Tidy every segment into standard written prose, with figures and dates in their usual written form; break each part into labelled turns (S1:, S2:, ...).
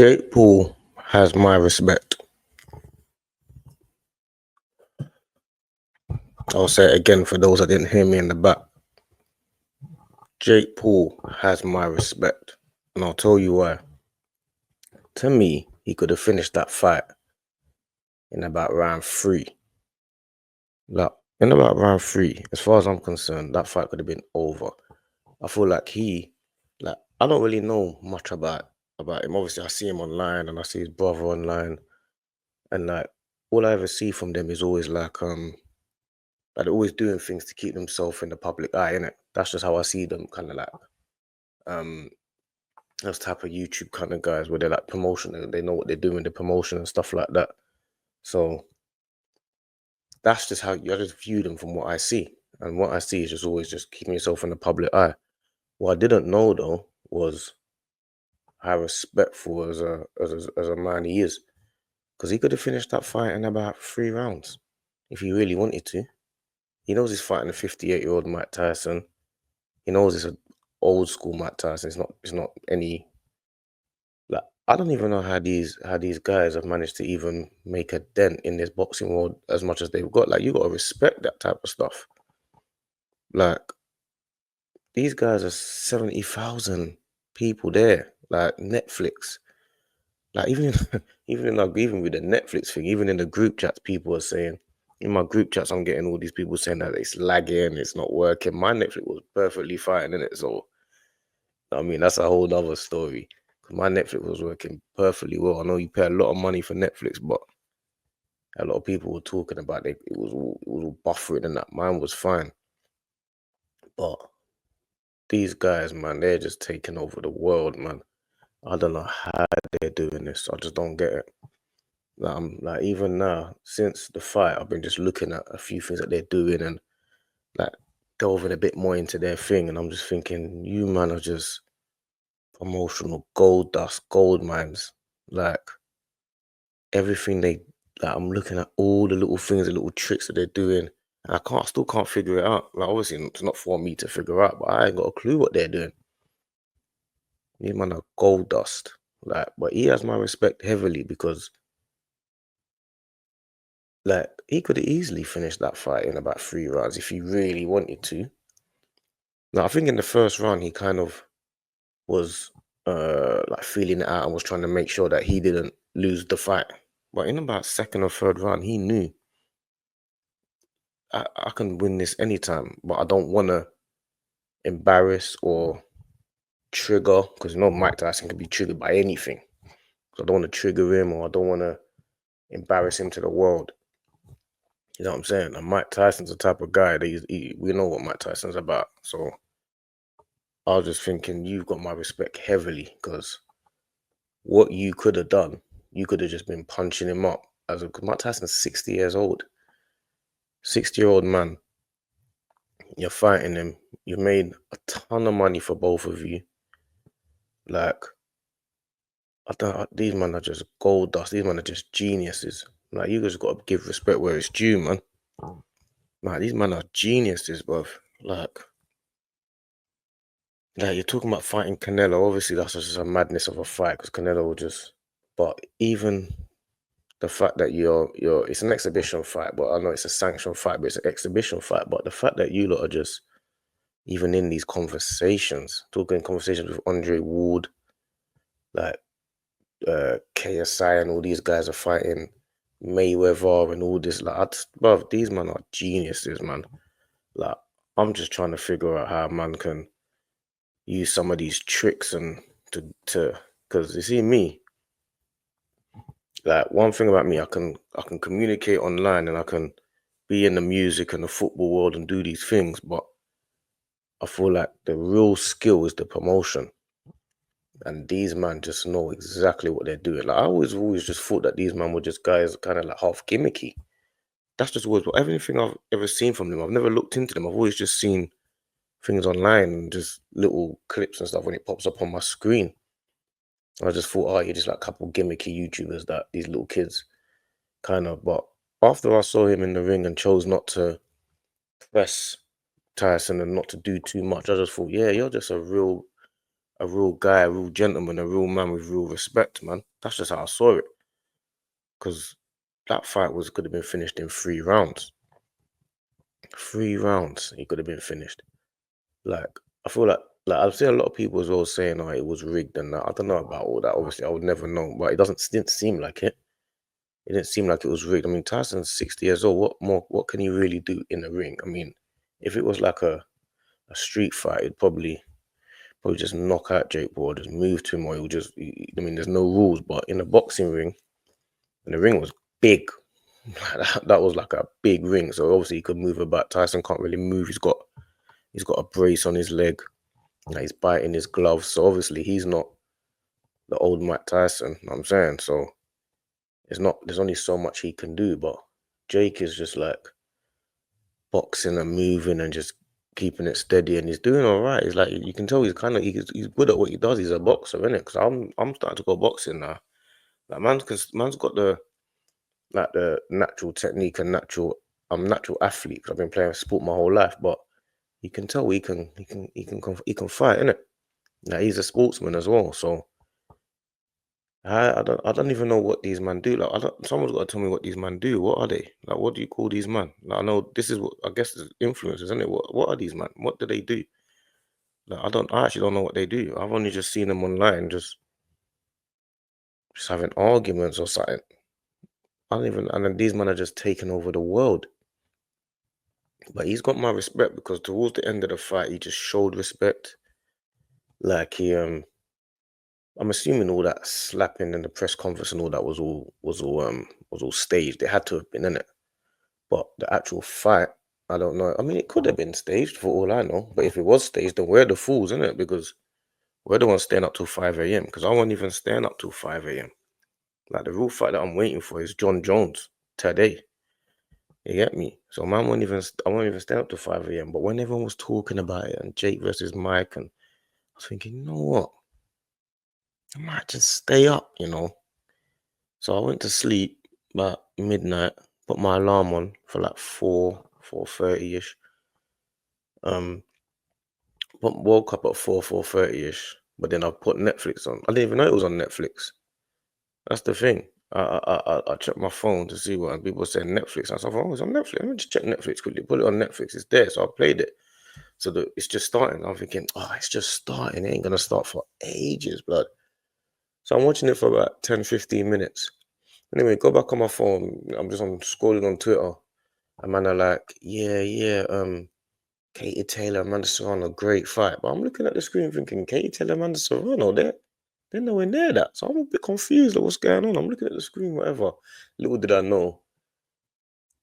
S1: Jake Paul has my respect. I'll say it again for those that didn't hear me in the back. Jake Paul has my respect. And I'll tell you why. To me, he could have finished that fight in about round 3. Like, in about round 3, as far as I'm concerned, that fight could have been over. I feel like I don't really know much about him. Obviously, I see him online and I see his brother online. And all I ever see from them is always like they're always doing things to keep themselves in the public eye, innit? That's just how I see them, kind of like those type of YouTube kind of guys where they're like promotional, they know what they're doing, the promotion and stuff like that. So that's just how I just view them from what I see. And what I see is just always just keeping yourself in the public eye. What I didn't know though was how respectful as a man he is. Because he could have finished that fight in about 3 rounds if he really wanted to. He knows he's fighting a 58-year-old Mike Tyson. He knows it's an old school Mike Tyson. It's not any, like, I don't even know how these guys have managed to even make a dent in this boxing world as much as they've got. Like, you gotta respect that type of stuff. Like, these guys are 70,000 people there. Like, Netflix. Like, even with the Netflix thing, even in the group chats, people are saying, in my group chats, I'm getting all these people saying that it's lagging, it's not working. My Netflix was perfectly fine, innit? So, I mean, that's a whole other story. My Netflix was working perfectly well. I know you pay a lot of money for Netflix, but a lot of people were talking about it was all buffering and that. Mine was fine. But these guys, man, they're just taking over the world, man. I don't know how they're doing this. I just don't get it. Like even now, since the fight, I've been just looking at a few things that they're doing and like delving a bit more into their thing. And I'm just thinking, you man are just promotional gold dust, gold mines. Like everything I'm looking at all the little things, the little tricks that they're doing. And I still can't figure it out. Like obviously it's not for me to figure out, but I ain't got a clue what they're doing. These man are gold dust. Like, but he has my respect heavily because like he could have easily finished that fight in about 3 rounds if he really wanted to. Now I think in the first round he kind of was like feeling it out and was trying to make sure that he didn't lose the fight. But in about second or third round, he knew I can win this anytime, but I don't want to embarrass or trigger because Mike Tyson can be triggered by anything. So I don't want to trigger him or I don't want to embarrass him to the world. You know what I'm saying? And Mike Tyson's the type of guy that we know what Mike Tyson's about. So I was just thinking, you've got my respect heavily because what you could have done, you could have just been punching him up. Because Mike Tyson's 60 years old. 60-year-old man. You're fighting him. You've made a ton of money for both of you. Like, these men are just gold dust. These men are just geniuses. Like, you just got to give respect where it's due, man. Like, these men are geniuses, bruv. Like, you're talking about fighting Canelo. Obviously, that's just a madness of a fight because Canelo will just. But even the fact that it's an exhibition fight, but I know it's a sanctioned fight, but it's an exhibition fight. But the fact that you lot are just even in these conversations, talking conversations with Andre Ward, like KSI and all these guys are fighting Mayweather and all this. Like, bruv, these men are geniuses, man. Like, I'm just trying to figure out how a man can use some of these tricks and to because you see me, like one thing about me, I can communicate online and I can be in the music and the football world and do these things, but I feel like the real skill is the promotion. And these men just know exactly what they're doing. Like I always just thought that these men were just guys kind of like half gimmicky. That's just always everything I've ever seen from them. I've never looked into them. I've always just seen things online and just little clips and stuff when it pops up on my screen. I just thought, oh, you're just like a couple gimmicky YouTubers that these little kids kind of. But after I saw him in the ring and chose not to press Tyson and not to do too much, I just thought, yeah, you're just a real a real guy, a real gentleman, a real man with real respect, man. That's just how I saw it. Because that fight could have been finished in 3 rounds. 3 rounds, he could have been finished. Like, I feel like I've seen a lot of people as well saying, "Oh, it was rigged," and that. I don't know about all that. Obviously, I would never know, but didn't seem like it. It didn't seem like it was rigged. I mean, Tyson's 60 years old. What more? What can he really do in the ring? I mean, if it was like a street fight, it'd probably just knock out Jake Paul, just move to him, or I mean, there's no rules, but in a boxing ring, and the ring was big. That was like a big ring, so obviously he could move about. Tyson can't really move. He's got a brace on his leg. Like, he's biting his gloves, so obviously he's not the old Mike Tyson. You know what I'm saying, so there's only so much he can do. But Jake is just like boxing and moving and just keeping it steady, and he's doing all right. He's like, you can tell he's good at what he does. He's a boxer, isn't it? Because I'm starting to go boxing now. Like, man's got the natural technique and natural athlete. 'Cause I've been playing sport my whole life, but you can tell he can fight, innit? Like, he's a sportsman as well. So I don't even know what these men do. Like, someone's got to tell me what these men do. What are they? Like, what do you call these men? Like, I know this is what I guess is influencers, isn't it? What are these men? What do they do? Like, I actually don't know what they do. I've only just seen them online, just having arguments or something. I don't even, and then these men are just taking over the world. But he's got my respect because towards the end of the fight, he just showed respect. Like, I'm assuming all that slapping and the press conference and all that was all staged. It had to have been in it. But the actual fight, I don't know. I mean, it could have been staged for all I know. But if it was staged, then we're the fools, innit? Because we're the ones staying up till 5 a.m. Because I wasn't even staying up till 5 a.m. Like, the real fight that I'm waiting for is John Jones today. You get me? So man, I won't even stay up till 5 a.m. But when everyone was talking about it and Jake versus Mike, and I was thinking, you know what? I might just stay up, you know. So I went to sleep about midnight, put my alarm on for like 4:30ish. Um, woke up at 4:30ish, but then I put Netflix on. I didn't even know it was on Netflix. That's the thing. I checked my phone to see what, and people said Netflix. I said, "Oh, it's on Netflix. Let me just check Netflix quickly. Put it on Netflix. It's there." So I played it. So it's just starting. I'm thinking, oh, it's just starting. It ain't gonna start for ages, blood. So I'm watching it for about 10, 15 minutes. Anyway, go back on my phone. I'm just scrolling on Twitter. And man are like, yeah, Katie Taylor, Amanda Serrano, great fight. But I'm looking at the screen thinking, Katie Taylor, Amanda Serrano, they're nowhere near that. So I'm a bit confused at what's going on. I'm looking at the screen, whatever. Little did I know,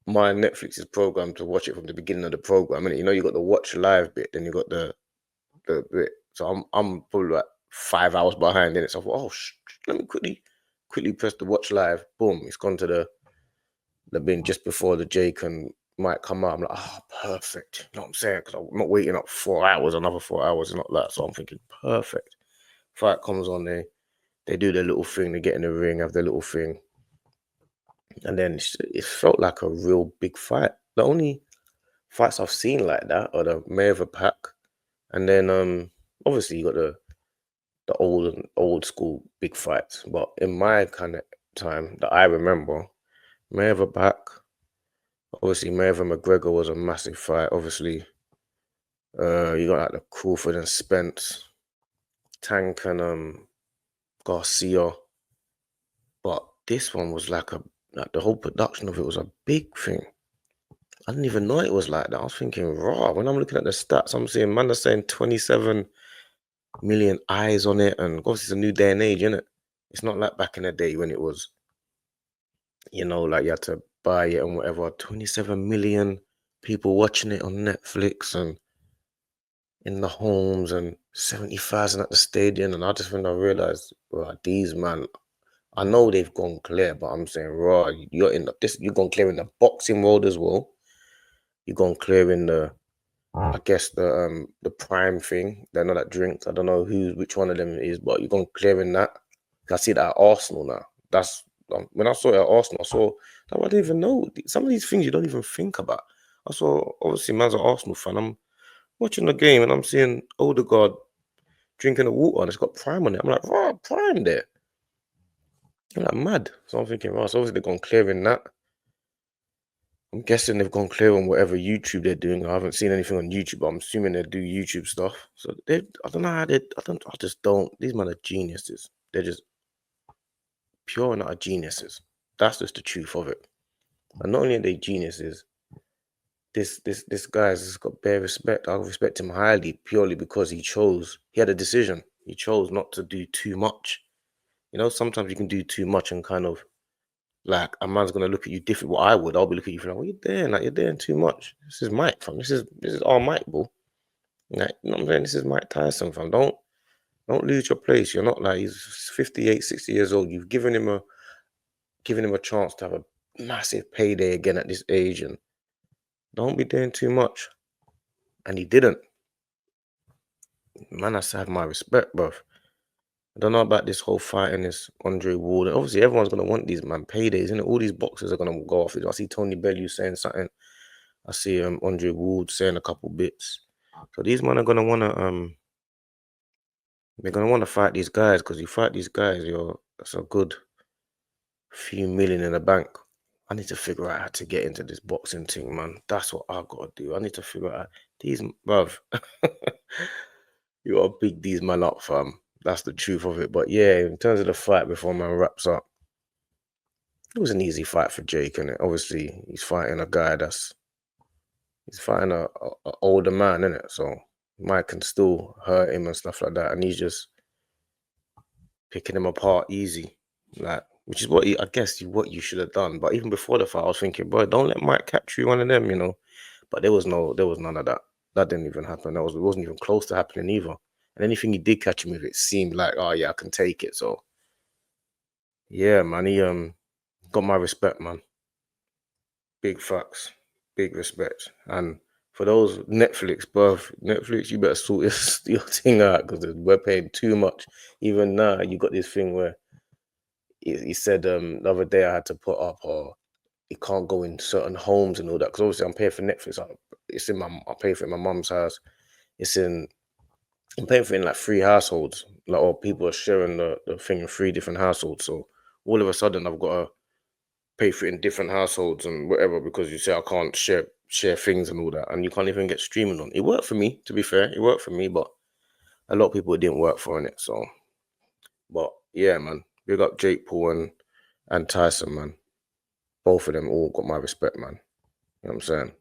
S1: my Netflix is programmed to watch it from the beginning of the program. And you know, you got the watch live bit, then you got the bit. So I'm probably like 5 hours behind in it. So I thought, oh, let me quickly press the watch live. Boom, it's gone to the bin just before the Jake and Mike come out. I'm like, oh, perfect. You know what I'm saying? Because I'm not waiting up 4 hours, another 4 hours, and not that. So I'm thinking, perfect. Fight comes on, they do their little thing, they get in the ring, have their little thing. And then it felt like a real big fight. The only fights I've seen like that are the Mayweather Pack. And then obviously you got the old school big fights. But in my kind of time that I remember, Mayweather Pack, obviously Mayweather McGregor was a massive fight. Obviously, you got like the Crawford and Spence, Tank and Garcia. But this one was like the whole production of it was a big thing. I didn't even know it was like that. I was thinking, raw. When I'm looking at the stats, I'm seeing man are saying 27 million eyes on it, and obviously it's a new day and age, isn't it? It's not like back in the day when it was, like you had to buy it and whatever. 27 million people watching it on Netflix and in the homes, and 70,000 at the stadium. And I just when I realized, well, these man, I know they've gone clear, but I'm saying, raw, you're gone clear in the boxing world as well. You're gone clear in I guess the prime thing. They're not that drinks. I don't know which one of them it is, but you're gone clear in that. I see that at Arsenal now. That's when I saw it at Arsenal. I saw that I didn't even know some of these things you don't even think about. I saw obviously man's an Arsenal fan. I'm watching the game and I'm seeing Odegaard drinking the water and it's got Prime on it. I'm like, "Raw, Prime there." I'm like, mad. So I'm thinking, "Right, so obviously they've gone clear in that." I'm guessing they've gone clear on whatever YouTube they're doing. I haven't seen anything on YouTube, but I'm assuming they do YouTube stuff. So I don't know how they, I just don't. These men are geniuses. They're just pure and utter geniuses. That's just the truth of it. And not only are they geniuses, this guy's just got bare respect. I respect him highly purely because he had a decision. He chose not to do too much. You know, sometimes you can do too much and kind of like a man's gonna look at you different. What I would, I'll be looking at you like, what you doing? Like you're doing too much. This is Mike, fam. This is our Mike, bro. Like, you know what I'm saying? This is Mike Tyson, fam. Don't lose your place. You're not like he's 58, 60 years old. You've given him a chance to have a massive payday again at this age, and don't be doing too much. And he didn't. Man has to have my respect, bruv. I don't know about this whole fighting this Andre Ward. Obviously, everyone's gonna want these man paydays, and all these boxers are gonna go off it. I see Tony Bellew saying something. I see Andre Ward saying a couple bits. So these men are gonna wanna fight these guys because you fight these guys, that's a good few million in the bank. I need to figure out how to get into this boxing thing, man. That's what I gotta do. I need to figure out these, bruv. You gotta big these man up, fam. That's the truth of it. But yeah, in terms of the fight before man wraps up, it was an easy fight for Jake, and obviously he's fighting a guy he's fighting a older man, innit? So Mike can still hurt him and stuff like that, and he's just picking him apart easy, like which is I guess what you should have done. But even before the fight, I was thinking, boy, don't let Mike catch you one of them, you know. But there was none of that. That didn't even happen. It wasn't even close to happening either. And anything he did catch him with, it seemed like, oh yeah, I can take it. So yeah, man, he got my respect, man. Big facts, big respect. And for those Netflix, you better sort your thing out because we're paying too much. Even now, you got this thing where he said the other day I had to put up or it can't go in certain homes and all that because obviously I'm paying for Netflix. I pay for it in my mum's house. I'm paying for it in like 3 households. Like or people are sharing the thing in 3 different households. So all of a sudden I've got to pay for it in different households and whatever because you say I can't share things and all that, and you can't even get streaming on. It worked for me, to be fair. It worked for me, but a lot of people it didn't work for in it. So, but yeah, man, big up Jake Paul and Tyson, man. Both of them all got my respect, man. You know what I'm saying?